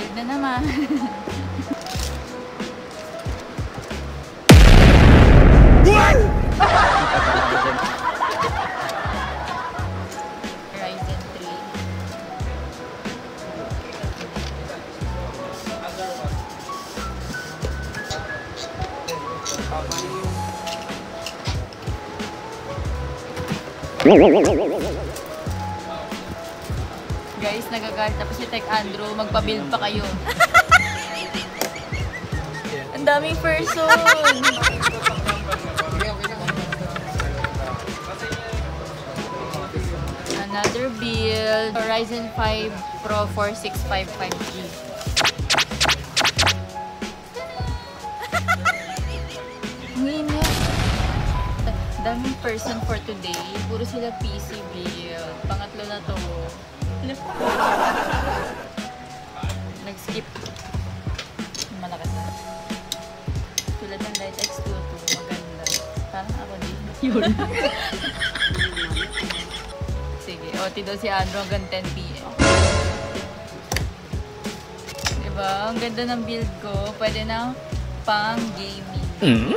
Build na naman. Ryzen 3. Guys, nagagalit tapos si Tech Andrew, magpa-build pa kayo. Ang daming person! Another build, Ryzen 5 Pro 4655G. Ngayon daming person for today. Puro sila PC build. Pangatlo na to. Nag-skip. Malakas na. Tulad ng Light X22. Maganda. Parang ako din. Yun. Sige. OT daw si Andrew hanggang 10 PM. Diba? Ang ganda ng build ko. Pwede na pang gaming.